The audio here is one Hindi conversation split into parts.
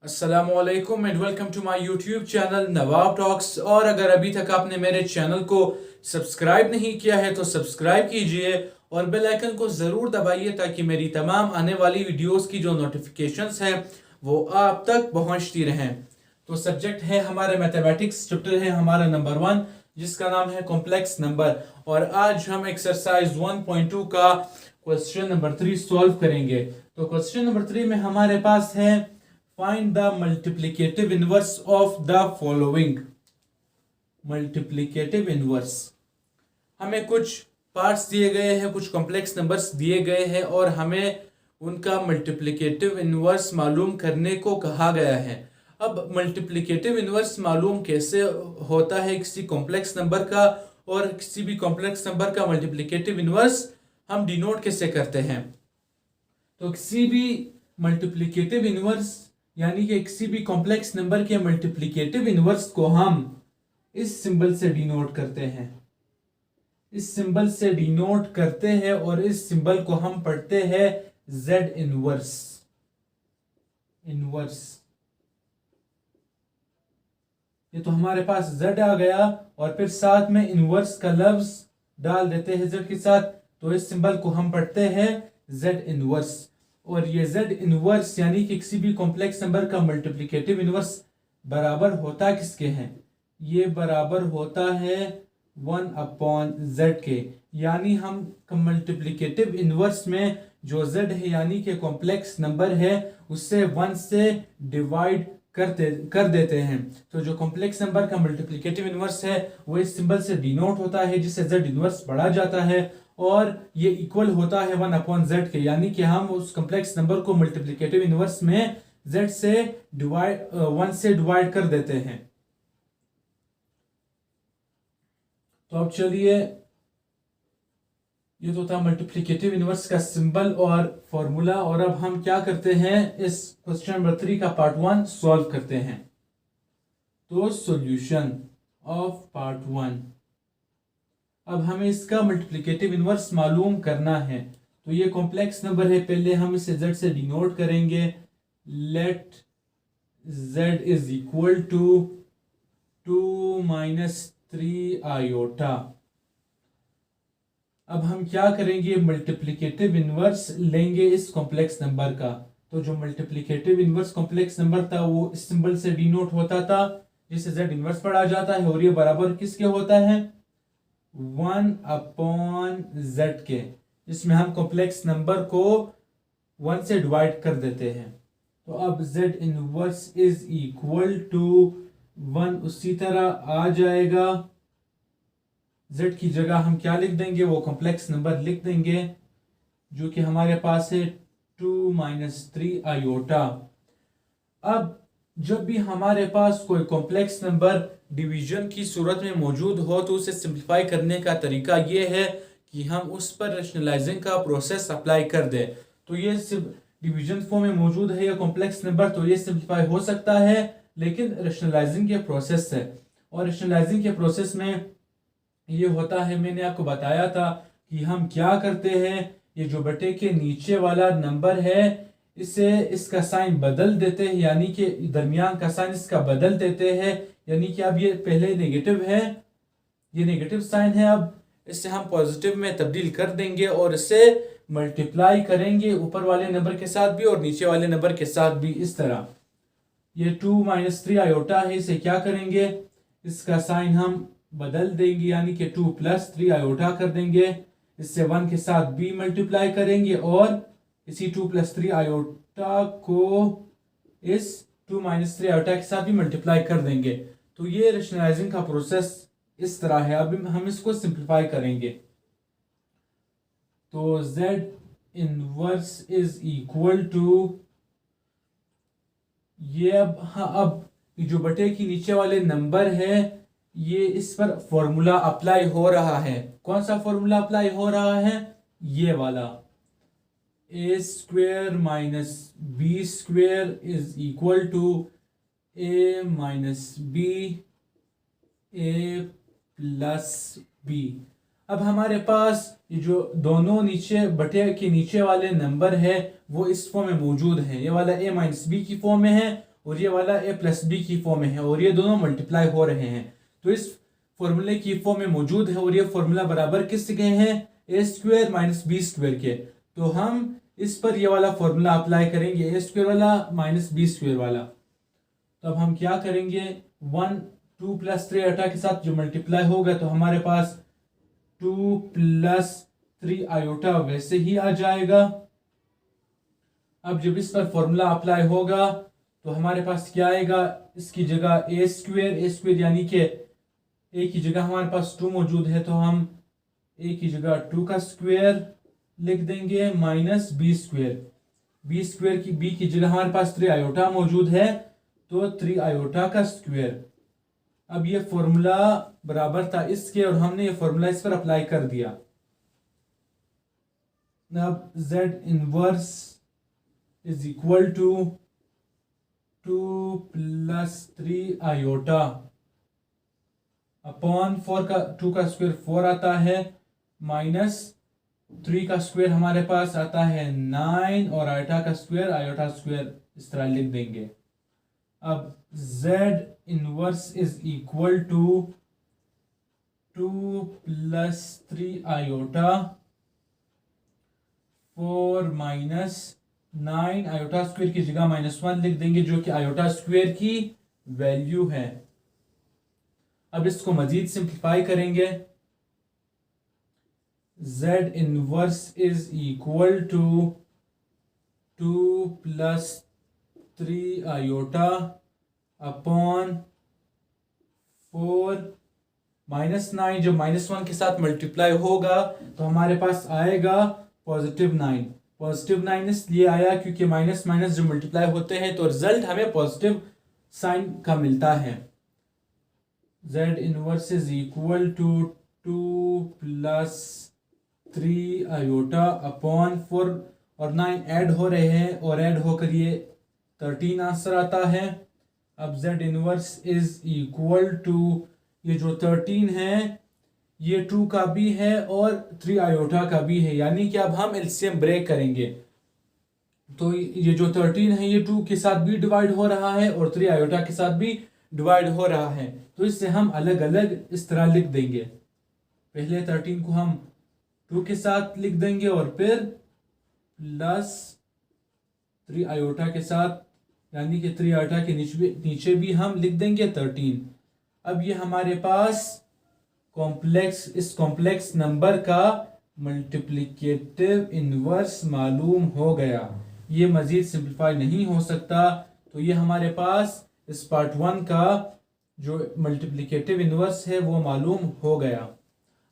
अस्सलामुअलैकुम and welcome to my YouTube channel Nawab talks. और अगर अभी तक आपने मेरे चैनल को सब्सक्राइब नहीं किया है तो सब्सक्राइब कीजिए और बेल आइकन को ज़रूर दबाइए ताकि मेरी तमाम आने वाली वीडियोस की जो नोटिफिकेशंस हैं वो आप तक पहुंचती रहें। तो सब्जेक्ट है हमारे मैथमेटिक्स, चैप्टर है हमारा नंबर 1 जिसका नाम है कॉम्प्लेक्स नंबर। और आज हम एक्सरसाइज 1.2 का क्वेश्चन नंबर 3 सॉल्व करेंगे। तो क्वेश्चन नंबर 3 में हमारे पास है Find the multiplicative inverse of the following. Multiplicative inverse, हमें कुछ पार्ट्स दिए गए हैं, कुछ कॉम्प्लेक्स नंबर्स दिए गए हैं और हमें उनका मल्टीप्लिकेटिव इन्वर्स मालूम करने को कहा गया है। अब मल्टीप्लिकेटिव इन्वर्स मालूम कैसे होता है किसी कॉम्प्लेक्स नंबर का, और किसी भी कॉम्प्लेक्स नंबर का मल्टीप्लिकेटिव इन्वर्स हम डिनोट कैसे करते हैं। तो किसी भी मल्टीप्लिकेटिव इन्वर्स यानी कि किसी भी कॉम्प्लेक्स नंबर के मल्टीप्लिकेटिव इनवर्स को हम इस सिंबल से डिनोट करते हैं, इस सिंबल से डिनोट करते हैं और इस सिंबल को हम पढ़ते हैं z इनवर्स। ये तो हमारे पास z आ गया और फिर साथ में इनवर्स का लफ्ज डाल देते हैं z के साथ, तो इस सिंबल को हम पढ़ते हैं z इनवर्स। और ये z इनवर्स यानी कि किसी भी कॉम्प्लेक्स नंबर का मल्टीप्लिकेटिव इनवर्स बराबर होता किसके हैं, ये बराबर होता है 1/z के। यानी हम मल्टीप्लिकेटिव इनवर्स में जो z है यानी कि कॉम्प्लेक्स नंबर है उससे 1 से डिवाइड कर देते हैं। तो जो कॉम्प्लेक्स नंबर का मल्टीप्लिकेटिव इनवर्स है वो इस सिंबल से डिनोट होता है जिससे z इनवर्स पढ़ा जाता है और ये इक्वल होता है 1/z के। यानी कि हम उस कॉम्प्लेक्स नंबर को मल्टीप्लिकेटिव इनवर्स में z से 1 से डिवाइड कर देते हैं। तो अब चलिए, ये तो था मल्टीप्लिकेटिव इनवर्स का सिंबल और फॉर्मूला। और अब हम क्या करते हैं, इस क्वेश्चन नंबर 3 का पार्ट 1 सॉल्व करते हैं। तो सॉल्यूशन ऑफ पार्ट 1, अब हमें इसका मल्टीप्लिकेटिव इनवर्स मालूम करना है। तो ये कॉम्प्लेक्स नंबर है, पहले हम इसे z से डिनोट करेंगे। Let z is equal to 2 - 3 iota. अब हम क्या करेंगे, मल्टीप्लिकेटिव इनवर्स लेंगे इस कॉम्प्लेक्स नंबर का। तो जो मल्टीप्लिकेटिव इनवर्स कॉम्प्लेक्स नंबर था वो इस सिंबल से डिनोट होता था जिससे z इनवर्स पढ़ा जाता है और ये बराबर किसके होता है 1/z के, इसमें हम कॉम्प्लेक्स नंबर को 1 से डिवाइड कर देते हैं। तो अब z inverse is equal to 1 उसी तरह आ जाएगा। z की जगह हम क्या लिख देंगे, वो कॉम्प्लेक्स नंबर लिख देंगे जो कि हमारे पास है 2 - 3 आयोटा। अब जब भी हमारे पास कोई कॉम्प्लेक्स नंबर डिवीजन की सूरत में मौजूद हो तो उसे सिंप्लीफाई करने का तरीका ये है कि हम उस पर रैशनलाइजिंग का प्रोसेस अप्लाई कर दें। तो ये सिर्फ डिवीजन फॉर्म में मौजूद है या कॉम्प्लेक्स नंबर, तो ये सिंप्लीफाई हो सकता है लेकिन रैशनलाइजिंग के प्रोसेस है। और रैशनलाइजिंग के प्रोसेस में ये होता है, मैंने आपको बताया था कि हम क्या करते हैं, ये जो बटे के नीचे वाला नंबर है इसे इसका साइन बदल देते हैं, यानी कि दरमियान का साइन इसका बदल देते हैं। यानी कि अब ये पहले नेगेटिव है, ये नेगेटिव साइन है, अब इसे हम पॉजिटिव में तब्दील कर देंगे और इसे मल्टीप्लाई करेंगे ऊपर वाले नंबर के साथ भी और नीचे वाले नंबर के साथ भी। इस तरह ये 2 - 3 आयोटा है, इसे क्या करेंगे, इसका साइन हम बदल देंगे यानी कि 2 + 3 आयोटा कर देंगे। इससे 1 के साथ भी मल्टीप्लाई करेंगे और इसी 2 + 3 आयोटा को इस 2 - 3 आयोटा के साथ भी मल्टीप्लाई कर देंगे। तो ये रैशनलाइजिंग का प्रोसेस इस तरह है। अब हम इसको सिंप्लीफाई करेंगे। तो z inverse is equal to ये, अब जो बटे की नीचे वाले नंबर है ये इस पर फॉर्मूला अप्लाई हो रहा है। कौन सा फॉर्मूला अप्लाई हो रहा है, ये वाला, a² - b² is equal to a - b a + b। अब हमारे पास ये जो दोनों नीचे बटे के नीचे वाले नंबर है वो इस फॉर्म में मौजूद है, ये वाला a - b की फॉर्म में है और ये वाला a प्लस बी की फॉर्म में है और ये दोनों मल्टीप्लाई हो रहे हैं, तो इस फॉर्मूले की फॉर्म में मौजूद है और ये फॉर्मूला बराबर किसके हैं, ए स्क्वायर माइनस बी स्क्वायर के। तो हम इस पर ये वाला फॉर्मूला अप्लाई करेंगे, ए स्क्वायर वाला माइनस बी स्क्वायर वाला। तो अब हम क्या करेंगे, 1 2 प्लस 3 आयोटा के साथ जो मल्टीप्लाई होगा तो हमारे पास 2 प्लस 3 आयोटा वैसे ही आ जाएगा। अब जब इस पर फॉर्मूला अप्लाई होगा तो हमारे पास क्या आएगा, इसकी जगह ए स्क्वायर यानी कि ए की जगह हमारे पास 2 मौजूद है तो हम ए की जगह 2 का स्क्वायर लिख देंगे माइनस बी स्क्वायर की बी की जगह हमारे पास 3 आयोटा मौजूद है तो 3 आयोटा का स्क्वायर। अब ये फॉर्मूला बराबर था इसके और हमने ये फॉर्मूला इस पर अप्लाई कर दिया। अब z inverse is equal to 2 plus 3 iota upon 4 का 2 का स्क्वायर 4 आता है माइनस 3 का स्क्वायर हमारे पास आता है 9 और आयोटा स्क्वायर इस तरह लिख देंगे। अब z inverse is equal to 2 plus 3 iota 4 minus 9 iota square की जगह -1 लिख देंगे जो कि आयोटा स्क्वायर की वैल्यू है। अब इसको मजीद सिंप्लीफाई करेंगे, z inverse is equal to 2 plus 3 iota upon 4 -9 जब -1 के साथ मल्टीप्लाई होगा तो हमारे पास आएगा +9 इसलिए आया क्योंकि माइनस माइनस जब मल्टीप्लाई होते हैं तो रिजल्ट हमें पॉजिटिव साइन का मिलता है। z inverse is equal to 2 plus 3 iota upon 4 और 9 ऐड हो रहे हैं और ऐड होकर ये 13 आंसर आता है। अब z inverse is equal to ये जो 13 है ये 2 का भी है और 3 आयोटा का भी है, यानी कि अब हम एलसीएम ब्रेक करेंगे तो ये जो 13 है ये 2 के साथ भी डिवाइड हो रहा है और 3 आयोटा के साथ भी डिवाइड हो रहा है, तो इससे हम अलग अलग इस तरह लिख देंगे। पहले 13 को हम 2 के साथ लिख देंगे और फिर प्लस 3 आयोटा के साथ, यानी कि 3 आयोटा के नीचे भी हम लिख देंगे 13। अब ये हमारे पास इस कॉम्प्लेक्स नंबर का मल्टीप्लिकेटिव इनवर्स मालूम हो गया। ये मजीद सिंप्लीफाई नहीं हो सकता, तो ये हमारे पास इस पार्ट 1 का जो मल्टीप्लिकेटिव इनवर्स है वो मालूम हो गया।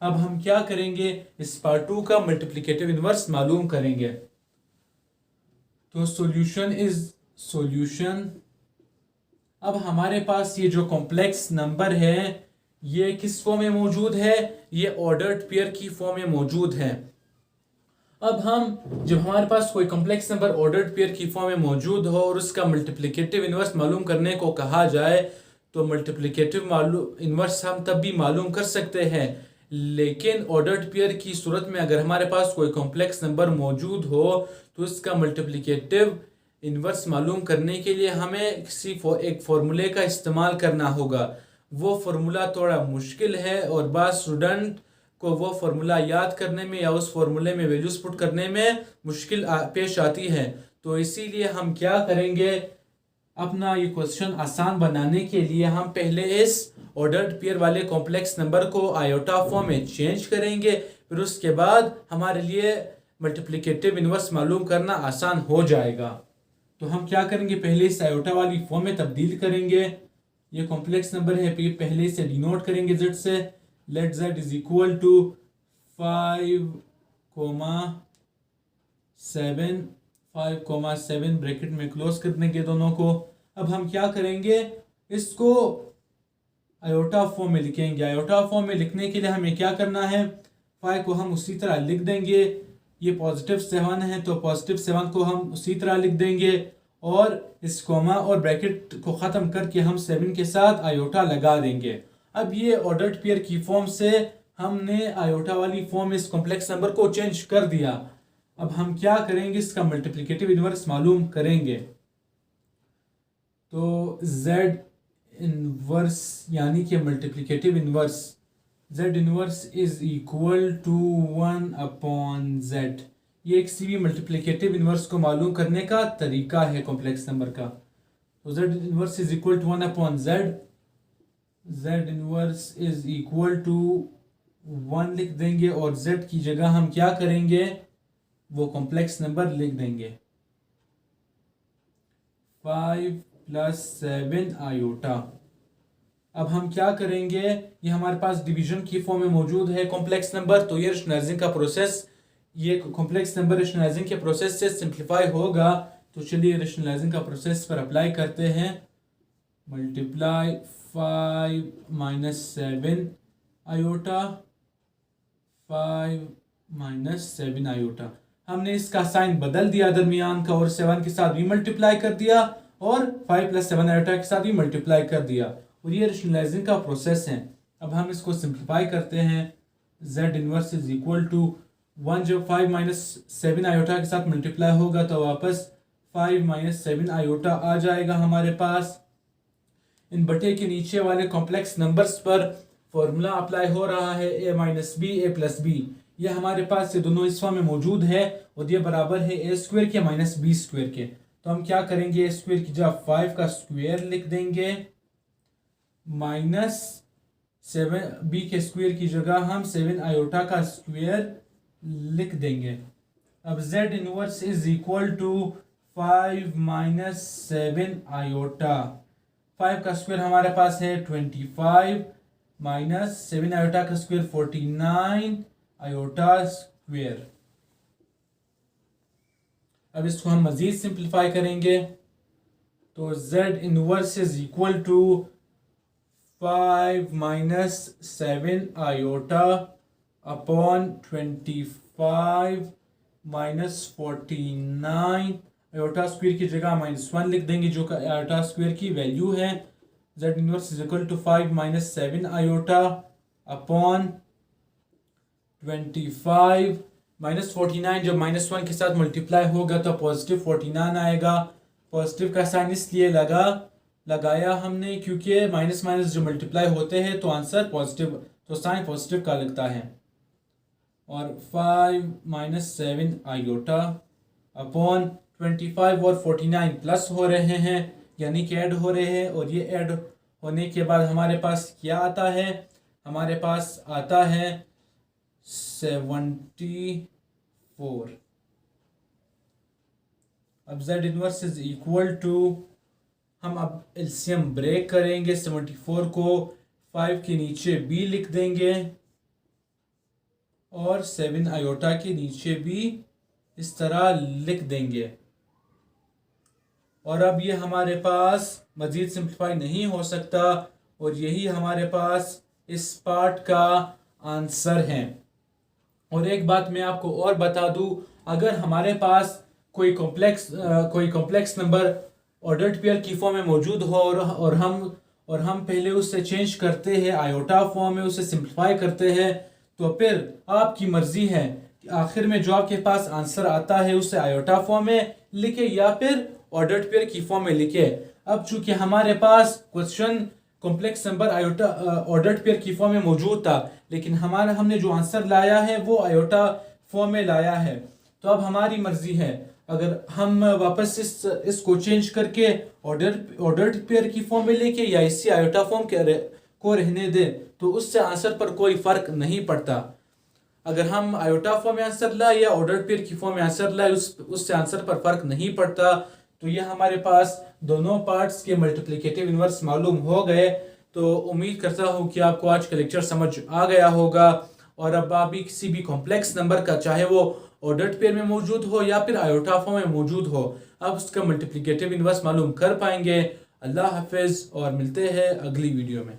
अब हम क्या करेंगे, इस पार्ट 2 का मल्टीप्लिकेटिव इनवर्स मालूम करेंगे। तो सॉल्यूशन अब हमारे पास ये जो कॉम्प्लेक्स नंबर है ये किस फॉर्म में मौजूद है, ये ऑर्डर्ड पेयर की फॉर्म में मौजूद है। अब हम जब हमारे पास कोई कॉम्प्लेक्स नंबर ऑर्डर्ड पेयर की फॉर्म में मौजूद हो और उसका मल्टीप्लिकेटिव इनवर्स मालूम करने को कहा जाए तो मल्टीप्लिकेटिव इनवर्स हम तब भी मालूम कर सकते हैं, लेकिन ऑर्डर्ड पेयर की सूरत में अगर हमारे पास कोई कॉम्प्लेक्स नंबर मौजूद हो तो उसका मल्टीप्लिकेटिव इनवर्स मालूम करने के लिए हमें एक फॉर्मूले का इस्तेमाल करना होगा। वो फार्मूला थोड़ा मुश्किल है और बाद स्टूडेंट को वो फार्मूला याद करने में या उस फार्मूले में वैल्यूज पुट करने में मुश्किल पेश आती है। तो इसीलिए हम क्या करेंगे, अपना ये क्वेश्चन आसान बनाने के लिए हम पहले इस ऑर्डर्ड पेयर वाले कॉम्प्लेक्स नंबर को आयोटा फॉर्म में चेंज करेंगे, फिर उसके बाद हमारे लिए मल्टीप्लिकेटिव इनवर्स मालूम करना आसान हो जाएगा। तो हम क्या करेंगे, पहले इस आयोटा वाली फॉर्म में तब्दील करेंगे। ये कॉम्प्लेक्स नंबर है, पहले से डिनोट करेंगे z से। Let z is equal to 5,7 bracket में क्लोज कर देंगे दोनों को। अब हम क्या करेंगे, इसको आयोटा फॉर्म में लिखेंगे। आयोटा फॉर्म में लिखने के लिए हमें क्या करना है, 5 को हम उसी तरह लिख देंगे। ये +7 है तो +7 को हम उसी तरह लिख देंगे और इस कोमा और ब्रैकेट को ख़त्म करके हम 7 के साथ आयोटा लगा देंगे। अब ये ऑर्डर्ड पेयर की फॉर्म से हमने आयोटा वाली फॉर्म में इस कॉम्प्लेक्स नंबर को चेंज कर दिया। अब हम क्या करेंगे, इसका मल्टीप्लिकेटिव इनवर्स मालूम करेंगे। तो z इनवर्स यानी कि multiplicative inverse z inverse is equal to 1/z। ये एक सीवी मल्टीप्लिकेटिव इनवर्स को मालूम करने का तरीका है कॉम्प्लेक्स नंबर का। तो z inverse is equal to 1/z। z inverse is equal to 1 लिख देंगे और z की जगह हम क्या करेंगे, वो कॉम्प्लेक्स नंबर लिख देंगे 5 + 7 आयोटा। अब हम क्या करेंगे, ये हमारे पास डिवीजन की फॉर्म में मौजूद है कॉम्प्लेक्स नंबर, तो ये रेशनलाइजिंग का प्रोसेस, ये कॉम्प्लेक्स नंबर रेशनलाइजिंग के प्रोसेस से सिंप्लीफाई होगा। तो चलिए रेशनलाइजिंग का प्रोसेस पर अप्लाई करते हैं। Multiply 5 - 7 iota, 5 - 7 iota. हमने इसका साइन बदल दिया दरमियान का और 7 के साथ भी मल्टीप्लाई कर दिया और 5 + 7 आयोटा के साथ भी मल्टीप्लाई कर दिया, और ये रेशनलाइजिंग का प्रोसेस है। अब हम इसको सिंप्लीफाई करते हैं। z inverse is equal to 1, जब 5 - 7 आयोटा के साथ मल्टीप्लाई होगा तो वापस 5 - 7 आयोटा आ जाएगा हमारे पास। इन बटे के नीचे वाले कॉम्प्लेक्स नंबर्स पर फॉर्मूला अप्लाई हो रहा है a - b a + b। ये हमारे पास ये दोनों इस फॉर्म में मौजूद है और ये बराबर है a² के -b² के। तो हम क्या करेंगे, a² की जगह 5 का स्क्वायर लिख देंगे, -7 b के स्क्वायर की जगह हम 7 आयोटा का स्क्वायर लिख देंगे। अब z inverse is equal to 5 - 7 iota. 5 का स्क्वायर हमारे पास है 25 -7 आयोटा का स्क्वायर 49 आयोटा स्क्वायर। अब इसको हम मजीद सिंप्लीफाई करेंगे तो z inverse is equal to 5 - 7 iota upon 25 -49 iota square की जगह -1 लिख देंगे जो कि आयोटा स्क्वायर की वैल्यू है। z inverse is equal to 5 - 7 iota upon 25 -49 जब -1 के साथ मल्टीप्लाई होगा तो पॉजिटिव 49 आएगा। पॉजिटिव का साइन इसलिए लगाया हमने क्योंकि माइनस माइनस जो मल्टीप्लाई होते हैं तो आंसर पॉजिटिव, तो साइन पॉजिटिव का लगता है। और 5 - 7 आयोटा अपॉन 25 और 49 प्लस हो रहे हैं यानी कि ऐड हो रहे हैं, और ये ऐड होने के बाद हमारे पास क्या आता है, हमारे पास आता है 74। अब z inverse is equal to, हम अब एलसीएम ब्रेक करेंगे, 74 को 5 के नीचे b लिख देंगे और 7 आयोटा के नीचे भी इस तरह लिख देंगे। और अब ये हमारे पास मजीद सिंप्लीफाई नहीं हो सकता और यही हमारे पास इस पार्ट का आंसर है। और एक बात मैं आपको और बता दूं, अगर हमारे पास कोई कॉम्प्लेक्स नंबर ऑर्डर्ड पेयर की फॉर्म में मौजूद हो और हम पहले उससे चेंज करते हैं आयोटा फॉर्म में, उसे सिंप्लीफाई करते हैं, तो फिर आपकी मर्जी है कि आखिर में जो आपके पास आंसर आता है उसे आयोटा फॉर्म में लिखे या फिर ऑर्डर्ड पेयर की फॉर्म में लिखे। अब चूंकि हमारे पास question complex number iota ordered pair की फॉर्म में मौजूद था, लेकिन हमने जो आंसर लाया है वो आयोटा फॉर्म में लाया है, तो अब हमारी मर्जी है अगर हम वापस इसको चेंज करके ऑर्डर्ड पेयर की फॉर्म में लेके या इसी आयोटा फॉर्म को रहने दें तो उससे आंसर पर कोई फर्क नहीं पड़ता। अगर हम आयोटा फॉर्म में आंसर लाए या ऑर्डर्ड पेयर की फॉर्म में आंसर लाए उससे आंसर पर फर्क नहीं पड़ता। तो ये हमारे पास दोनों पार्ट्स के मल्टीप्लिकेटिव इनवर्स मालूम हो गए। तो उम्मीद करता हूँ कि आपको आज का लेक्चर समझ आ गया होगा, और अब आप भी किसी भी कॉम्प्लेक्स नंबर का, चाहे वो ऑर्डर्ड पेयर में मौजूद हो या फिर आयोटा फॉर्म में मौजूद हो, आप उसका मल्टीप्लिकेटिव इनवर्स मालूम कर पाएंगे। अल्लाह हाफिज़ और मिलते हैं अगली वीडियो में।